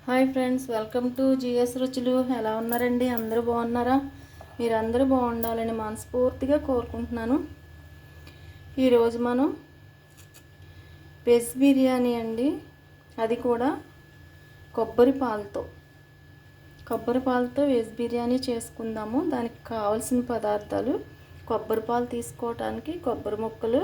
Hi friends, welcome to GS రుచులు. ఎలా ఉన్నారండి? అందరూ బాగున్నారా? మీరందరూ బాగుండాలని మనస్ఫూర్తిగా కోరుకుంటున్నాను. ఈరోజు మనం వెజ్ బిర్యానీ అండి, అది కూడా కొబ్బరి పాలతో వెజ్ బిర్యానీ చేసుకుందాము. దానికి కావాల్సిన పదార్థాలు: కొబ్బరి పాలు తీసుకోవటానికి కొబ్బరి ముక్కలు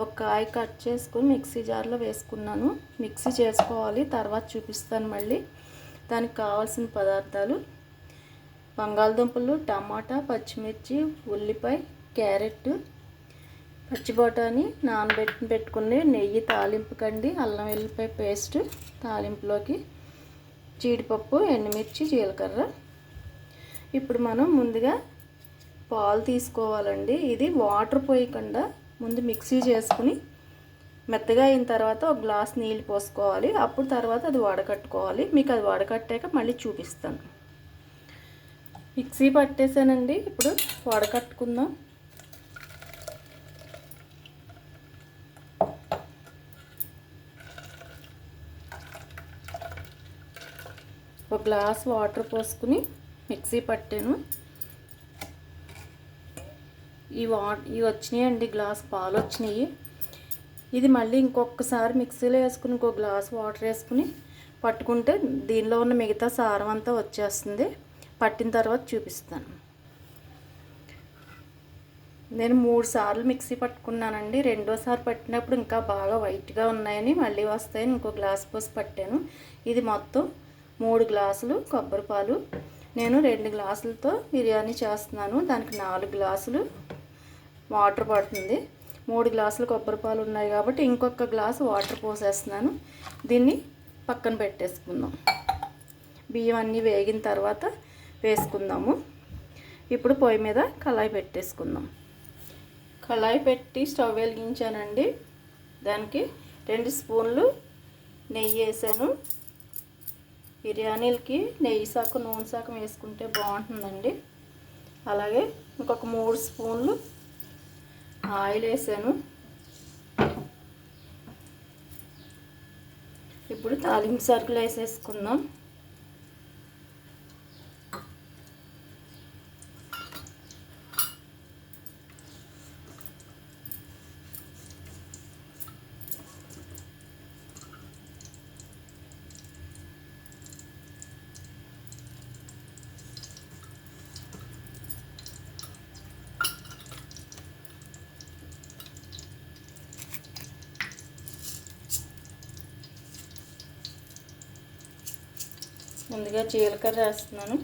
ఒక కాయ కట్ చేసుకుని మిక్సీ జార్లో వేసుకున్నాను. మిక్సీ చేసుకోవాలి, తర్వాత చూపిస్తాను మళ్ళీ. దానికి కావాల్సిన పదార్థాలు: బంగాళదుంపలు, టమాటా, పచ్చిమిర్చి, ఉల్లిపాయ, క్యారెట్, పచ్చి బఠానీ పెట్టుకుని, నెయ్యి తాలింపుకండి, అల్లం వెల్లిపాయ పేస్ట్ తాలింపులోకి, జీడిపప్పు, ఎండుమిర్చి, జీలకర్ర. ఇప్పుడు మనం ముందుగా పాలు తీసుకోవాలండి. ఇది వాటర్ పోయకుండా ముందు మిక్సీ చేసుకుని మెత్తగా అయిన తర్వాత ఒక గ్లాస్ నీళ్ళు పోసుకోవాలి. అప్పుడు తర్వాత అది వడకట్టుకోవాలి. మీకు అది వడకట్టాక మళ్ళీ చూపిస్తాను. మిక్సీ పట్టేసానండి, ఇప్పుడు వడకట్టుకుందాం. ఒక గ్లాస్ వాటర్ పోసుకుని మిక్సీ పట్టాను. ఇవి వచ్చినాయండి, గ్లాస్ పాలు వచ్చినాయి. ఇది మళ్ళీ ఇంకొకసారి మిక్సీలో వేసుకుని ఇంకో గ్లాస్ వాటర్ వేసుకుని పట్టుకుంటే దీనిలో ఉన్న మిగతా సారం అంతా వచ్చేస్తుంది. పట్టిన తర్వాత చూపిస్తాను. నేను 3 సార్లు మిక్సీ పట్టుకున్నానండి. రెండోసారి పట్టినప్పుడు ఇంకా బాగా వైట్గా ఉన్నాయని, మళ్ళీ వస్తాయని ఇంకో గ్లాస్ పోసి పట్టాను. ఇది మొత్తం 3 గ్లాసులు కొబ్బరి పాలు. నేను 2 గ్లాసులతో బిర్యానీ చేస్తున్నాను. దానికి 4 గ్లాసులు వాటర్ పడుతుంది. 3 గ్లాసులు కొబ్బరి పాలు ఉన్నాయి కాబట్టి ఇంకొక గ్లాసు వాటర్ పోసేస్తున్నాను. దీన్ని పక్కన పెట్టేసుకుందాం. బియ్యం అన్నీ వేగిన తర్వాత వేసుకుందాము. ఇప్పుడు పొయ్యి మీద కళాయి పెట్టేసుకుందాం. కళాయి పెట్టి స్టవ్ వెలిగించానండి. దానికి 2 స్పూన్లు నెయ్యి వేసాను. బిర్యానీలకి నెయ్యి శాఖం నూనె శాఖం వేసుకుంటే బాగుంటుందండి. అలాగే ఇంకొక 3 స్పూన్లు ఆయిల్ వేసాను. ఇప్పుడు తాలింపు సరుకులు వేసేసుకుందాం. ముందుగా జీలకర్ర వేస్తున్నాను.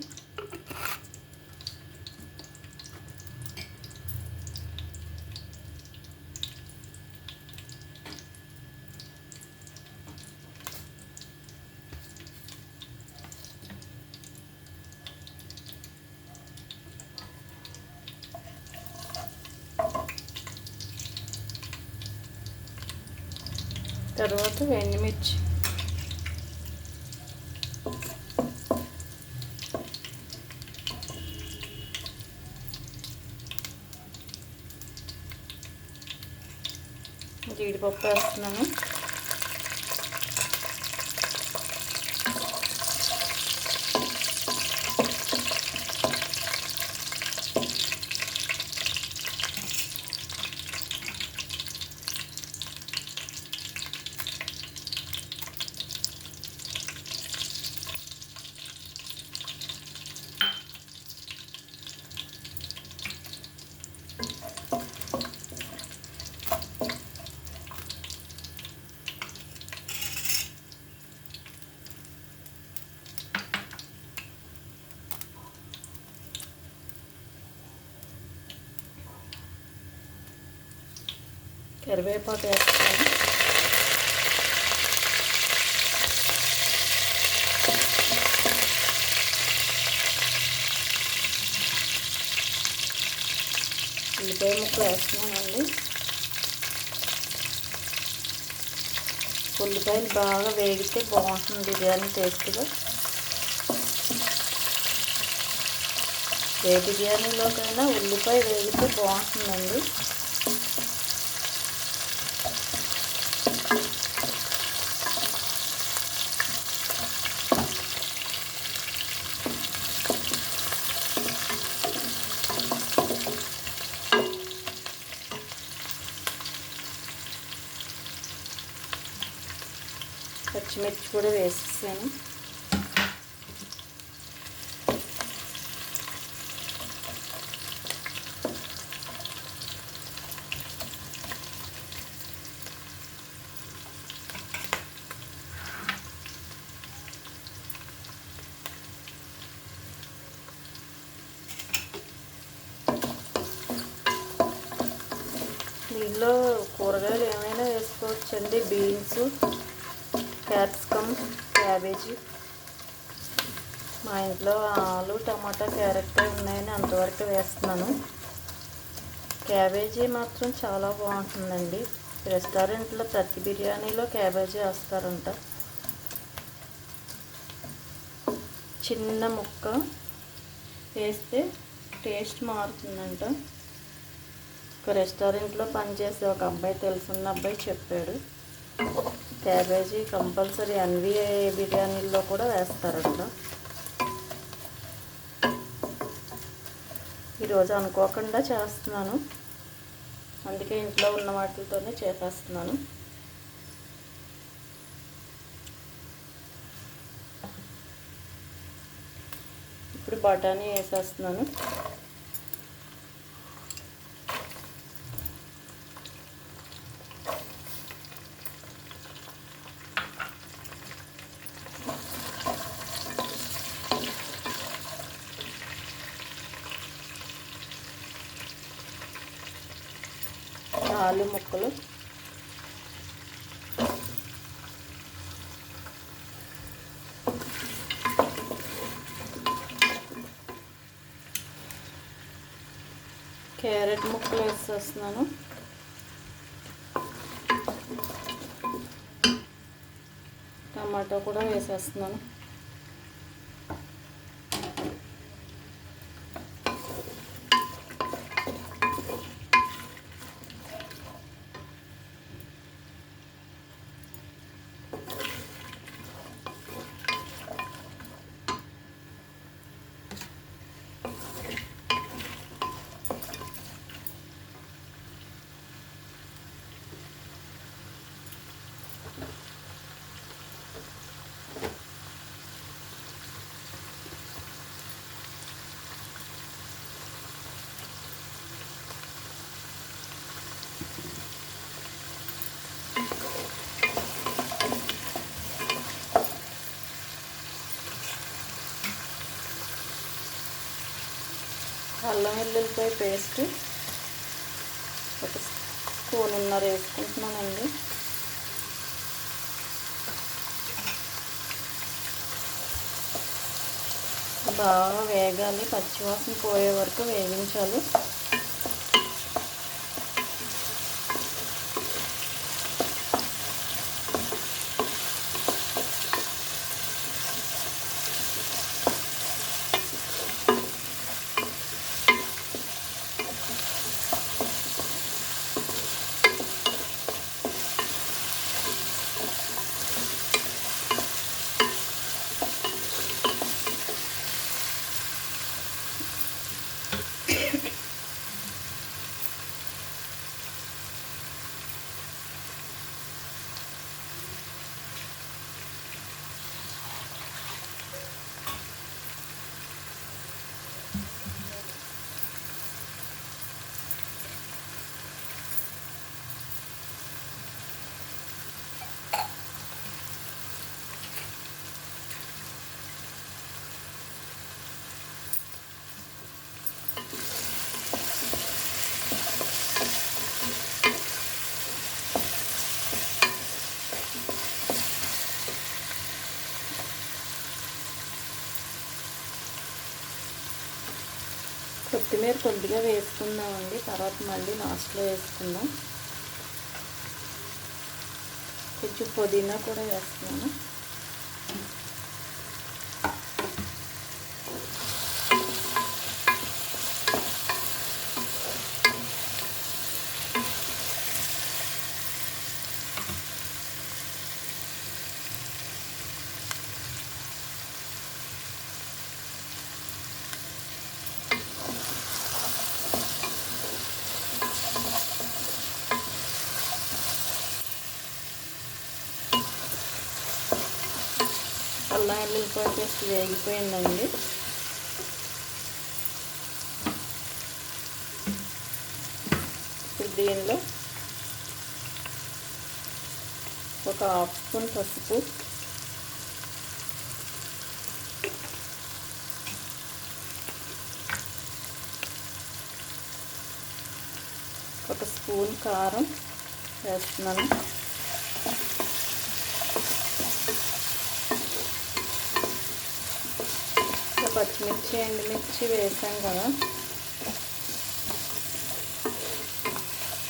తర్వాత ఎండుమిర్చి, జీడిపప్పు వేస్తున్నాను. కరివేపాకు వేస్తాను. ఉల్లిపాయ ముక్కలు వేస్తున్నానండి. ఉల్లిపాయలు బాగా వేగితే బాగుంటుంది బిర్యానీ టేస్ట్గా. ఏ బిర్యానీలోకైనా ఉల్లిపాయ వేగితే బాగుంటుందండి. పచ్చిమిర్చి కూడా వేసేసాను. దీనిలో కూరగాయలు ఏమైనా వేసుకోవచ్చండి. Beans, capsicum, cabbage. మా ఇంట్లో ఆలు, టమాటా, క్యారెట్ ఉన్నాయని అంతవరకు వేస్తున్నాను. క్యాబేజీ మాత్రం చాలా బాగుంటుందండి. రెస్టారెంట్లో ప్రతి బిర్యానీలో క్యాబేజీ వేస్తారంట. చిన్న ముక్క వేస్తే టేస్ట్ మారుతుందంట. ఒక రెస్టారెంట్లో పనిచేసే ఒక అబ్బాయి, తెలుసున్న అబ్బాయి చెప్పాడు. క్యాబేజీ కంపల్సరీ ఎన్వీఏ బిర్యానీల్లో కూడా వేస్తారంట. ఈరోజు అనుకోకుండా చేస్తున్నాను, అందుకే ఇంట్లో ఉన్న వాటితోనే చేసేస్తున్నాను. ఇప్పుడు బఠానీ వేసేస్తున్నాను. ఆలు ముక్కలు, క్యారెట్ ముక్కలు వేసేస్తున్నాను. టమాటో కూడా వేసేస్తున్నాను. అల్లం వెల్లుల్లిపాయ పేస్ట్ ఒక స్పూన్నర వేసుకుంటున్నానండి. బాగా వేగాలి, పచ్చివాసన పోయే వరకు వేగించాలి. కొత్తిమీర కొద్దిగా వేసుకుందామండి, తర్వాత మళ్ళీ లాస్ట్లో వేసుకుందాం. కొంచెం పుదీనా కూడా వేస్తున్నాను. అల్లం వెల్లుల్లిపాయ పేస్ట్ వేగిపోయిందండి. ఇప్పుడు దీనిలో ఒక హాఫ్ స్పూన్ పసుపు, ఒక స్పూన్ కారం వేస్తున్నాను. పచ్చిమిర్చి ఎండుమిర్చి వేసాం కదా,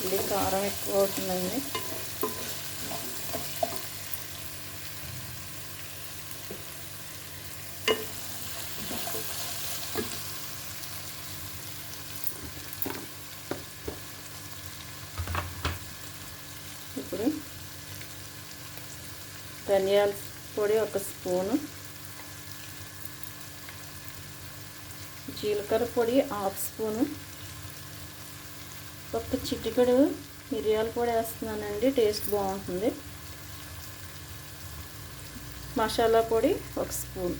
ఇది కారం ఎక్కువ అవుతుందండి. ఇప్పుడు ధనియాల పొడి ఒక స్పూను, జీలకర్ర పొడి హాఫ్ స్పూను, ఒక చిటికెడు మిరియాల పొడి వేస్తున్నానండి, టేస్ట్ బాగుంటుంది. మసాలా పొడి ఒక స్పూన్.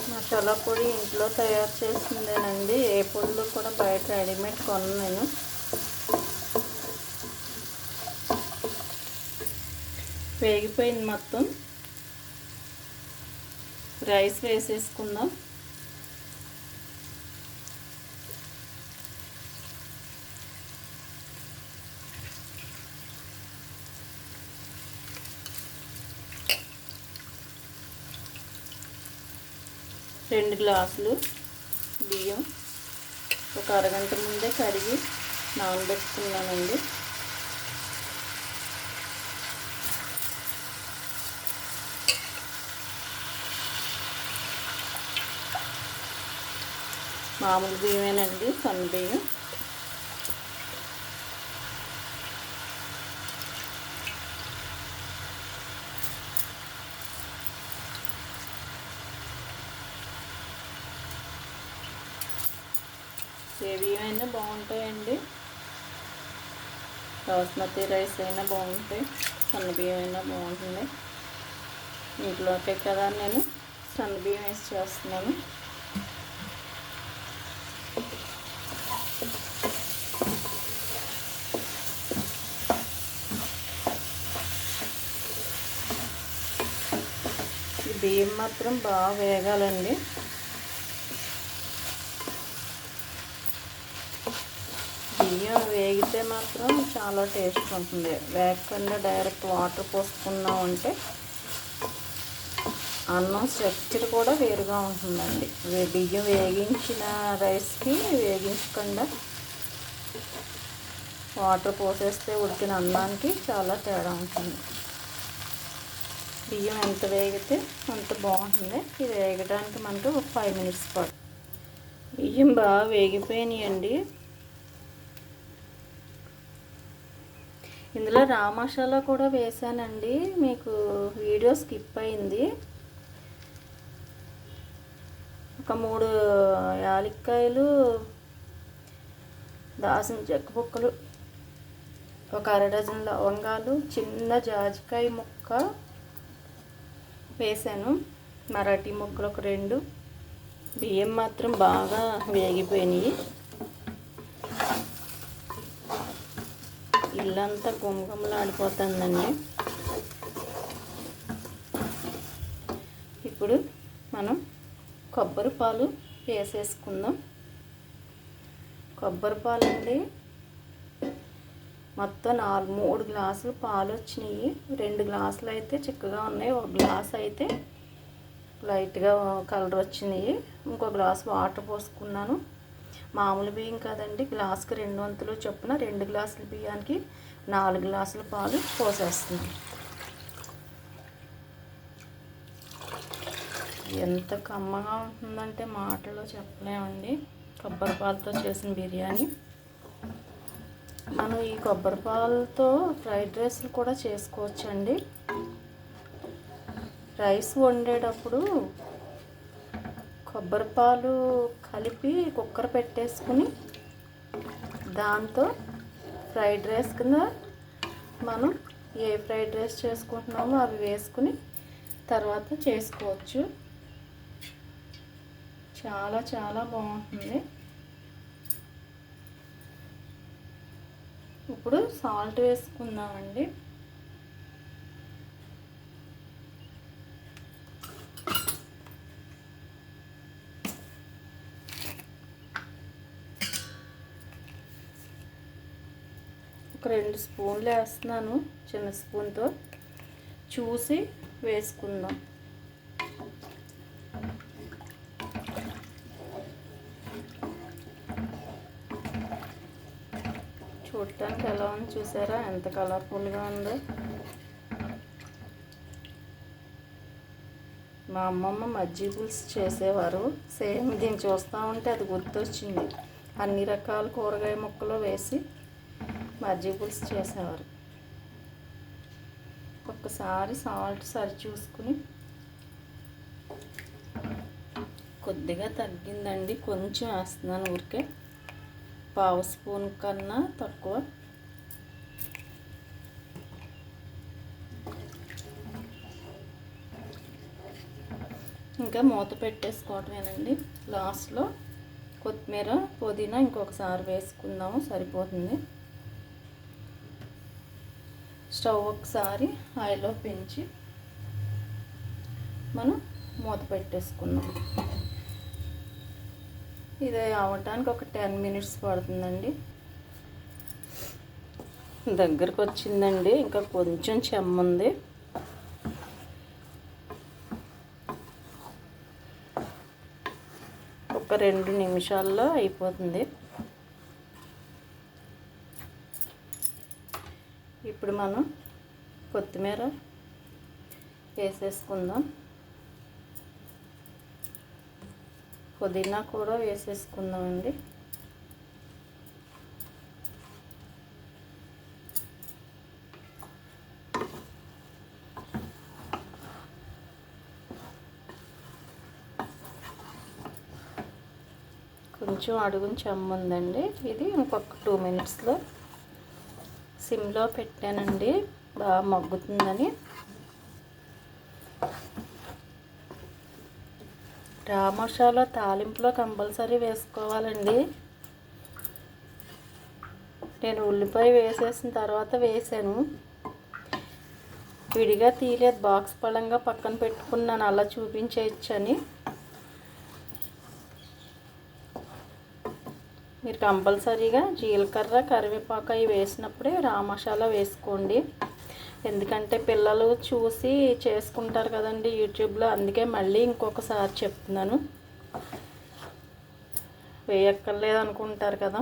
మసాలా పొడి ఇంట్లో తయారు చేసిందేనండి, ఏ పొడులు కూడా బయట రెడీమేడ్ కొను నేను. వేగిపోయింది మొత్తం, రైస్ వేసేసుకుందాం. రెండు గ్లాసులు బియ్యం ఒక అరగంట ముందే కడిగి నానబెట్టుకున్నానండి. మామూలు బియ్యమేనండి, సన్న బియ్యం. ఏ బియ్యం అయినా బాగుంటాయండి, బాస్మతి రైస్ అయినా బాగుంటాయి, సన్న బియ్యం అయినా బాగుంటుంది. ఇంట్లోకే కదా నేను సన్న బియ్యం వేసి చేస్తున్నాను. ఈ బియ్యం మాత్రం బాగా వేగాలండి. బియ్యం వేగితే మాత్రం చాలా టేస్ట్ ఉంటుంది. వేగకుండా డైరెక్ట్ వాటర్ పోసుకున్నామంటే అన్నం స్ట్రక్చర్ కూడా వేరుగా ఉంటుందండి. బియ్యం వేగించిన రైస్కి వేగించకుండా వాటర్ పోసేస్తే ఉడికిన అన్నానికి చాలా తేడా ఉంటుంది. బియ్యం ఎంత వేగితే అంత బాగుంటుంది. ఇది వేగడానికి మనకు ఒక 5 minutes పడుతుంది. బియ్యం బాగా వేగిపోయినాయండి. ఇందులో రా మసాలా కూడా వేసానండి, మీకు వీడియో స్కిప్ అయింది. ఒక 3 యాలక్కాయలు, దాల్చిన చెక్క ముక్కలు, ఒక 1/2 డజన్ లవంగాలు, చిన్న జాజికాయ ముక్క వేసాను, మరాఠీ ముక్కలు ఒక 2. బియ్యం మాత్రం బాగా వేగిపోయినాయి. ఇల్లంతా గుమగుమలాడిపోతుందండి. ఇప్పుడు మనం కొబ్బరి పాలు వేసేసుకుందాం. కొబ్బరి పాలు అండి మొత్తం 3 గ్లాసులు పాలు వచ్చినాయి. 2 గ్లాసులు అయితే చిక్కగా ఉన్నాయి, 1 గ్లాస్ అయితే లైట్గా కలర్ వచ్చినాయి. ఇంకో గ్లాస్ వాటర్ పోసుకున్నాను. మామూలు బియ్యం కదండి, గ్లాసుకి 2 వంతులు చొప్పున 2 గ్లాసుల బియ్యానికి 4 గ్లాసుల పాలు పోసేస్తుంది. ఎంత కమ్మగా ఉంటుందంటే మాటలో చెప్పలేమండి కొబ్బరి పాలతో చేసిన బిర్యానీ. మనం ఈ కొబ్బరి పాలతో ఫ్రైడ్ రైస్లు కూడా చేసుకోవచ్చండి. రైస్ వండేటప్పుడు కొబ్బరి పాలు కలిపి కుక్కర్ పెట్టేసుకుని దాంతో ఫ్రైడ్ రైస్ కింద మనం ఏ ఫ్రైడ్ రైస్ చేసుకుంటున్నామో అవి వేసుకుని తర్వాత చేసుకోవచ్చు. చాలా చాలా బాగుంటుంది. ఇప్పుడు సాల్ట్ వేసుకుందామండి. ఒక 2 స్పూన్లు వేస్తున్నాను, చిన్న స్పూన్తో చూసి వేసుకుందాం. చూడటానికి ఎలా ఉంది చూసారా, ఎంత కలర్ఫుల్గా ఉందో. మా అమ్మమ్మ మజ్జిగ పులుసు చేసేవారు, సేమ్ దీన్ని చూస్తూ ఉంటే అది గుర్తొచ్చింది. అన్ని రకాల కూరగాయ ముక్కలు వేసి మజ్జిగ పులుసు చేసేవారు. ఒక్కసారి సాల్ట్ సరి చూసుకుని, కొద్దిగా తగ్గిందండి, కొంచెం వేస్తున్నాను, ఊరికే 1/2 స్పూన్ కన్నా తక్కువ. ఇంకా మూత పెట్టేసుకోవటమేనండి. లాస్ట్లో కొత్తిమీర పుదీనా ఇంకొకసారి వేసుకుందాము, సరిపోతుంది. స్టవ్ ఒకసారి హైలో పెంచి మనం మూత పెట్టేసుకుందాం. ఇది అవ్వటానికి ఒక 10 మినిట్స్ పడుతుందండి. దగ్గరకు వచ్చిందండి, ఇంకా కొంచెం చెమ్ముంది. ఒక 2 నిమిషాల్లో అయిపోతుంది. ఇప్పుడు మనం కొత్తిమీర వేసేసుకుందాం. పుదీనా కూడా వేసేసుకుందామండి. కొంచెం అడుగుని చెమ్ముందండి. ఇది ఇంకొక 2 మినిట్స్లో సిమ్లో పెట్టానండి, బాగా మగ్గుతుందని. రా మసాలా తాలింపులో కంపల్సరీ వేసుకోవాలండి. నేను ఉల్లిపాయ వేసేసిన తర్వాత వేసాను, విడిగా తీయలేదు, బాక్స్ పళ్ళంగా పక్కన పెట్టుకున్నాను అలా చూపించవచ్చని. మీరు కంపల్సరీగా జీలకర్ర కరివేపాకు అవి వేసినప్పుడే రా మసాలా వేసుకోండి. ఎందుకంటే పిల్లలు చూసి చేసుకుంటారు కదండి యూట్యూబ్లో, అందుకే మళ్ళీ ఇంకొకసారి చెప్తున్నాను. వేయక్కర్లేదు అనుకుంటారు కదా.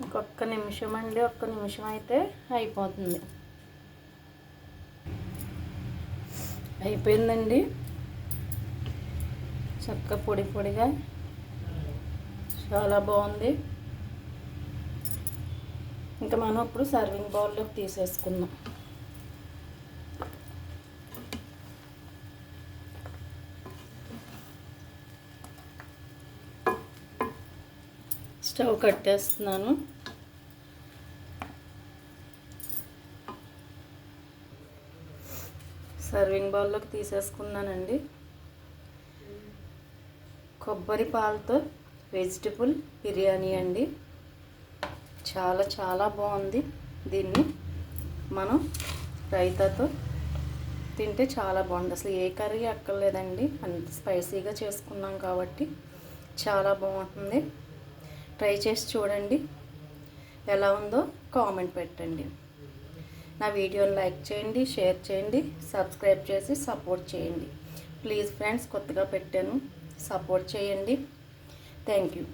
ఇంకొక నిమిషం అండి, ఒక్క నిమిషం అయితే అయిపోతుంది. అయిపోయిందండి, చక్క పొడి పొడిగా చాలా బాగుంది. ఇంకా మనం ఇప్పుడు సర్వింగ్ బౌల్లోకి తీసేసుకుందాం. స్టవ్ కట్టేస్తున్నాను. సర్వింగ్ బౌల్లోకి తీసేసుకున్నానండి. కొబ్బరి పాలతో వెజిటబుల్ బిర్యానీ అండి, చాలా చాలా బాగుంది. దీన్ని మనం రైతాతో తింటే చాలా బాగుంది. అసలు ఏ కర్రీ అక్కర్లేదండి, అంత స్పైసీగా చేసుకున్నాం కాబట్టి చాలా బాగుంటుంది. ట్రై చేసి చూడండి, ఎలా ఉందో కామెంట్ పెట్టండి. నా వీడియోని లైక్ చేయండి, షేర్ చేయండి, సబ్స్క్రైబ్ చేసి సపోర్ట్ చేయండి. ప్లీజ్ ఫ్రెండ్స్, కొత్తగా పెట్టాను, సపోర్ట్ చేయండి. Thank you.